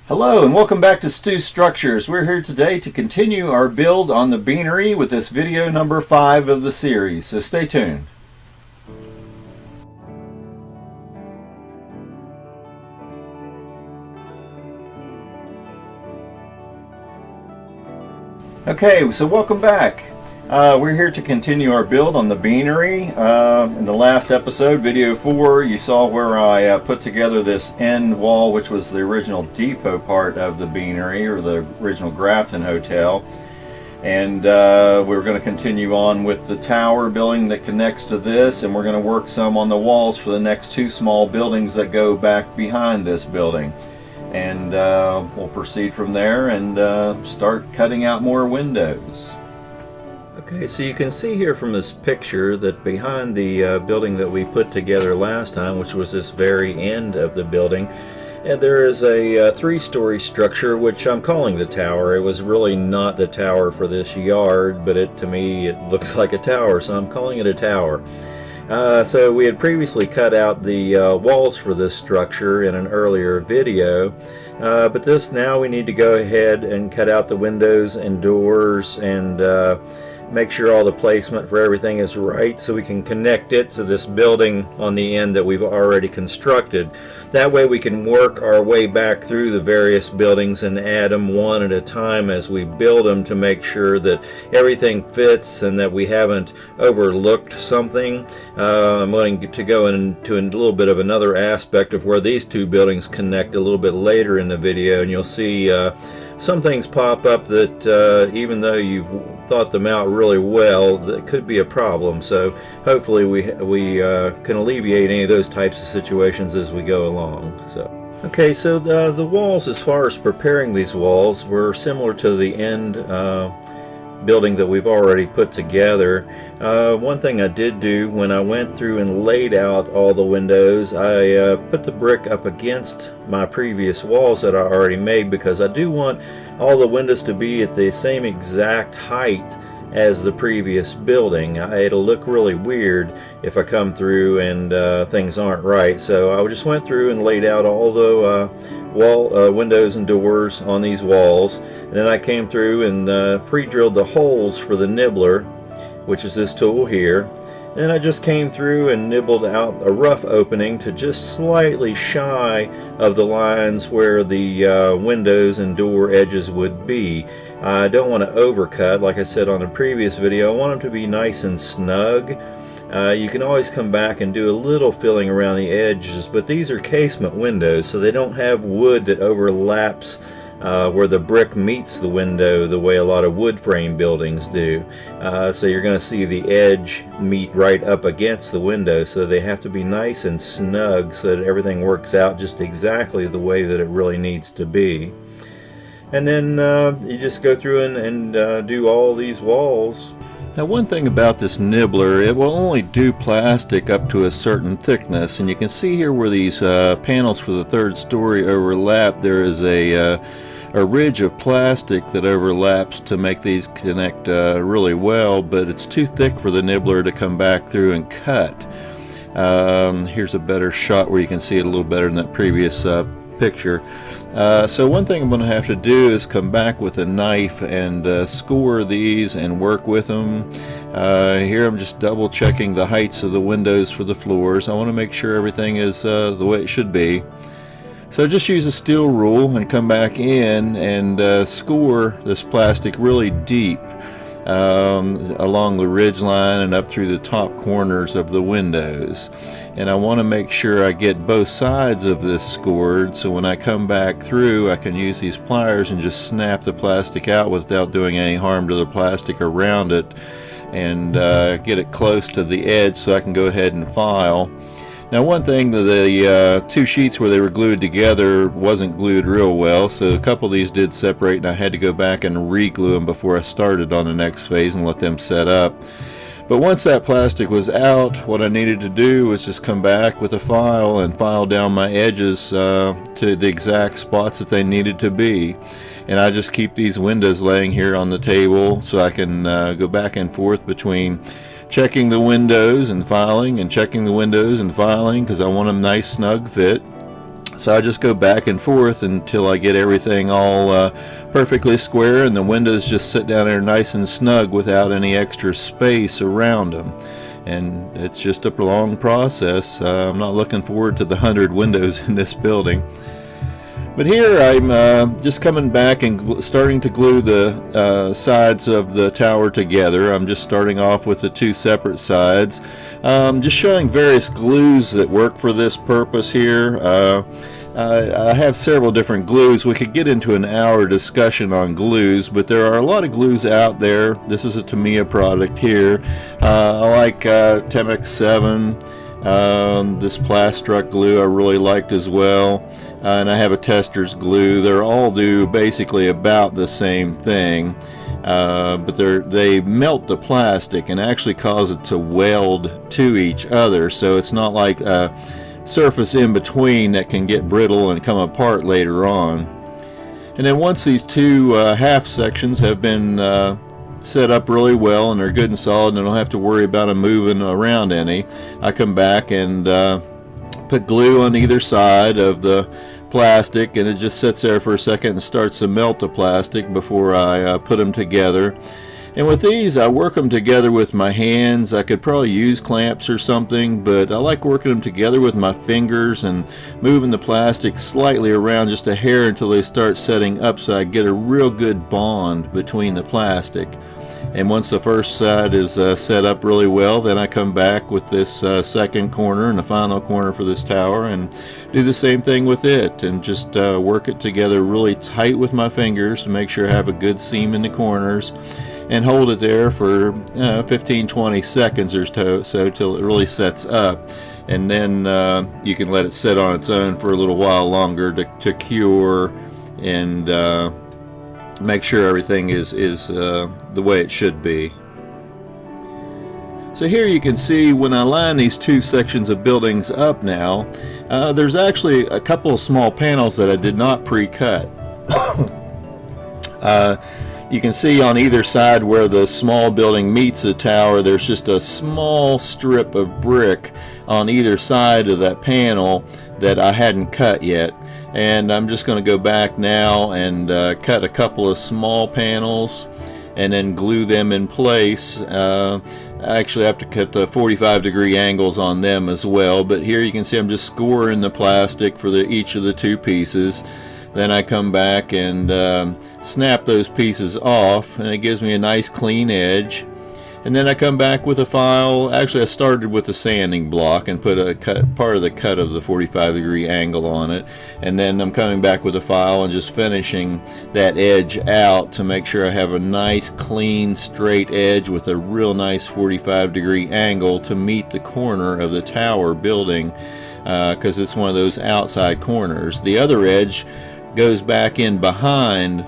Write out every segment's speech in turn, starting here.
Hello and welcome back to Stu Structures. We're here today to continue our build on the Beanery with this video number 5 of the series, so stay tuned. Okay, so welcome back. We're here to continue our build on the Beanery. In the last episode, video 4, you saw where I put together this end wall, which was the original depot part of the Beanery, or the original Grafton Hotel. And we're going to continue on with the tower building that connects to this, and we're going to work some on the walls for the next 2 small buildings that go back behind this building. And we'll proceed from there and start cutting out more windows. Okay, so you can see here from this picture that behind the building that we put together last time, which was this very end of the building, there is a 3-story structure, which I'm calling the tower. It was really not the tower for this yard, but to me it looks like a tower, so I'm calling it a tower. So we had previously cut out the walls for this structure in an earlier video, but now we need to go ahead and cut out the windows and doors and make sure all the placement for everything is right so we can connect it to this building on the end that we've already constructed. That way we can work our way back through the various buildings and add them one at a time as we build them to make sure that everything fits and that we haven't overlooked something. I'm going to go into a little bit of another aspect of where these 2 buildings connect a little bit later in the video, and you'll see some things pop up that even though you've thought them out really well, that could be a problem. So hopefully we can alleviate any of those types of situations as we go along. Okay, so the walls, as far as preparing these walls, were similar to the end building that we've already put together. One thing I did do when I went through and laid out all the windows, I put the brick up against my previous walls that I already made, because I do want all the windows to be at the same exact height as the previous building. It'll look really weird if I come through and things aren't right. So I just went through and laid out all the windows and doors on these walls. And then I came through and pre-drilled the holes for the nibbler, which is this tool here. Then I just came through and nibbled out a rough opening to just slightly shy of the lines where the windows and door edges would be. I don't want to overcut, like I said on a previous video. I want them to be nice and snug. You can always come back and do a little filling around the edges, but these are casement windows, so they don't have wood that overlaps where the brick meets the window the way a lot of wood frame buildings do. So you're going to see the edge meet right up against the window, so they have to be nice and snug so that everything works out just exactly the way that it really needs to be. And then you just go through and do all these walls. Now, one thing about this nibbler, it will only do plastic up to a certain thickness, and you can see here where these panels for the 3rd story overlap, there is a ridge of plastic that overlaps to make these connect really well, but it's too thick for the nibbler to come back through and cut. Here's a better shot where you can see it a little better than that previous picture. So one thing I'm going to have to do is come back with a knife and score these and work with them. Here I'm just double checking the heights of the windows for the floors. I want to make sure everything is the way it should be. So just use a steel rule and come back in and score this plastic really deep along the ridge line and up through the top corners of the windows. And I want to make sure I get both sides of this scored, so when I come back through I can use these pliers and just snap the plastic out without doing any harm to the plastic around it, and get it close to the edge so I can go ahead and file. Now, one thing, the 2 sheets where they were glued together wasn't glued real well, so a couple of these did separate and I had to go back and re-glue them before I started on the next phase and let them set up. But once that plastic was out, what I needed to do was just come back with a file and file down my edges to the exact spots that they needed to be. And I just keep these windows laying here on the table so I can go back and forth between checking the windows and filing, and checking the windows and filing, because I want a nice snug fit. So I just go back and forth until I get everything all perfectly square, and the windows just sit down there nice and snug without any extra space around them. And it's just a long process. I'm not looking forward to the 100 windows in this building. But here I'm just coming back and starting to glue the sides of the tower together. I'm just starting off with the two separate sides. Just showing various glues that work for this purpose here. I have several different glues. We could get into an hour discussion on glues, but there are a lot of glues out there. This is a Tamiya product here. I like Temex 7. This Plastruct glue I really liked as well. And I have a Tester's glue. They all do basically about the same thing. But they melt the plastic and actually cause it to weld to each other, so it's not like a surface in between that can get brittle and come apart later on. And then once these two half sections have been set up really well and they're good and solid and I don't have to worry about them moving around any, I come back and put glue on either side of the plastic, and it just sits there for a second and starts to melt the plastic before I put them together. And with these, I work them together with my hands. I could probably use clamps or something, but I like working them together with my fingers and moving the plastic slightly around just a hair until they start setting up, so I get a real good bond between the plastic. And once the first side is set up really well, then I come back with this second corner and the final corner for this tower and do the same thing with it, and just work it together really tight with my fingers to make sure I have a good seam in the corners, and hold it there for 15-20 seconds or so till it really sets up. And then you can let it sit on its own for a little while longer to cure and make sure everything is the way it should be. So here you can see when I line these two sections of buildings up now, there's actually a couple of small panels that I did not pre-cut. You can see on either side where the small building meets the tower, there's just a small strip of brick on either side of that panel that I hadn't cut yet. And I'm just going to go back now and cut a couple of small panels and then glue them in place. I actually have to cut the 45-degree angles on them as well, but here you can see I'm just scoring the plastic for each of the two pieces. Then I come back and snap those pieces off, and it gives me a nice clean edge. And then I come back with a file. Actually, I started with the sanding block and put part of the cut of the 45-degree angle on it. And then I'm coming back with a file and just finishing that edge out to make sure I have a nice, clean, straight edge with a real nice 45-degree angle to meet the corner of the tower building, because it's one of those outside corners. The other edge goes back in behind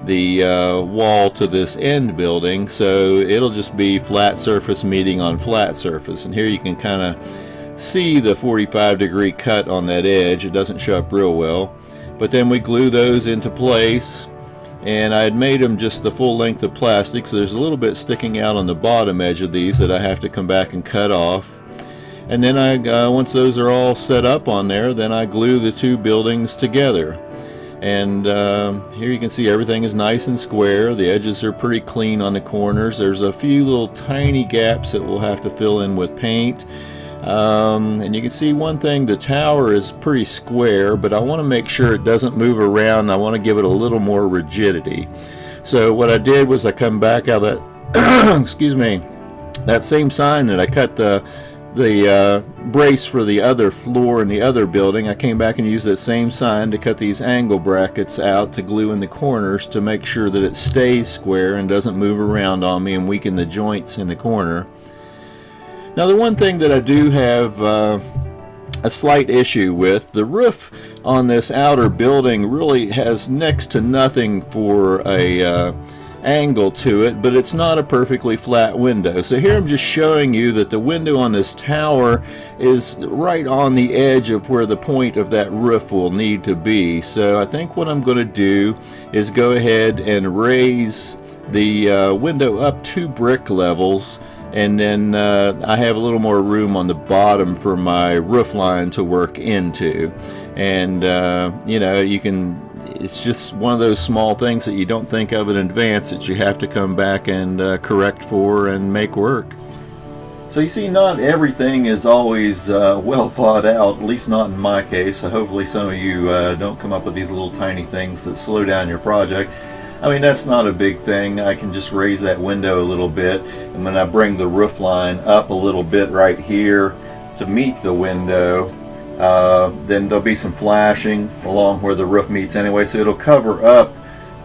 the wall to this end building, so it'll just be flat surface meeting on flat surface. And here you can kind of see the 45-degree cut on that edge. It doesn't show up real well, but then we glue those into place. And I had made them just the full length of plastic, so there's a little bit sticking out on the bottom edge of these that I have to come back and cut off. And then once those are all set up on there, then I glue the two buildings together. And here you can see everything is nice and square. The edges are pretty clean on the corners. There's a few little tiny gaps that we'll have to fill in with paint. And you can see one thing, the tower is pretty square, but I want to make sure it doesn't move around. I want to give it a little more rigidity. So what I did was I come back out of that excuse me, that same sign that I cut the brace for the other floor in the other building. I came back and used that same sign to cut these angle brackets out to glue in the corners to make sure that it stays square and doesn't move around on me and weaken the joints in the corner. Now, the one thing that I do have a slight issue with, the roof on this outer building really has next to nothing for a angle to it, but it's not a perfectly flat window. So here I'm just showing you that the window on this tower is right on the edge of where the point of that roof will need to be. So I think what I'm going to do is go ahead and raise the window up 2 brick levels, and then I have a little more room on the bottom for my roof line to work into. and you know, you can, it's just one of those small things that you don't think of in advance that you have to come back and correct for and make work. So you see, not everything is always well thought out, at least not in my case. So hopefully some of you don't come up with these little tiny things that slow down your project. I mean, that's not a big thing. I can just raise that window a little bit, and when I bring the roof line up a little bit right here to meet the window, then there'll be some flashing along where the roof meets anyway, so it'll cover up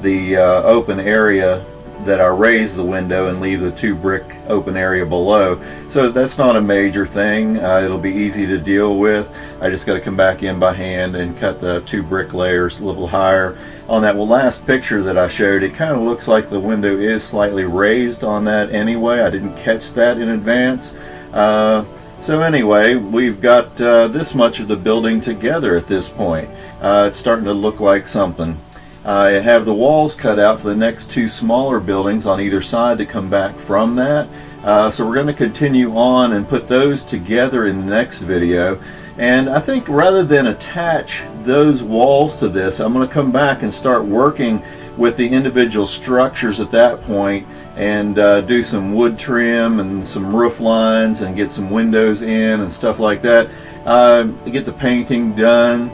the open area that I raise the window and leave the 2 brick open area below. So that's not a major thing. It'll be easy to deal with. I just got to come back in by hand and cut the 2 brick layers a little higher. On that last picture that I showed, it kind of looks like the window is slightly raised on that anyway. I didn't catch that in advance. So anyway, we've got this much of the building together at this point. It's starting to look like something. I have the walls cut out for the next 2 smaller buildings on either side to come back from that. So we're going to continue on and put those together in the next video. And I think rather than attach those walls to this, I'm going to come back and start working with the individual structures at that point, and do some wood trim and some roof lines and get some windows in and stuff like that. Get the painting done.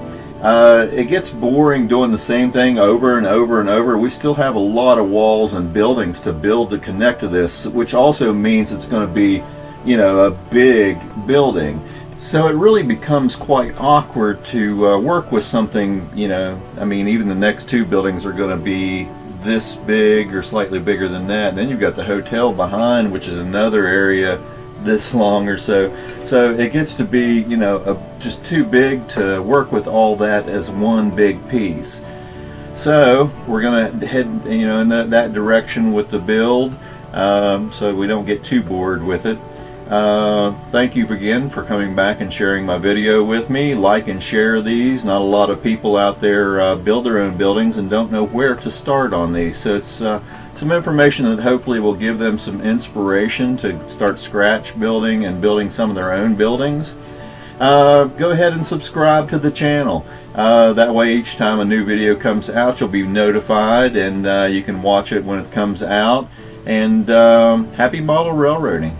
It gets boring doing the same thing over and over and over. We still have a lot of walls and buildings to build to connect to this, which also means it's going to be, you know, a big building. So it really becomes quite awkward to work with something, you know, I mean, even the next 2 buildings are going to be this big or slightly bigger than that. And then you've got the hotel behind, which is another area this long or so. So it gets to be, you know, just too big to work with all that as one big piece. So we're going to head, you know, in that direction with the build, so we don't get too bored with it. Thank you again for coming back and sharing my video with me. Like and share these. Not a lot of people out there build their own buildings and don't know where to start on these. So it's some information that hopefully will give them some inspiration to start scratch building and building some of their own buildings. Go ahead and subscribe to the channel. That way each time a new video comes out, you'll be notified, and you can watch it when it comes out. And happy model railroading.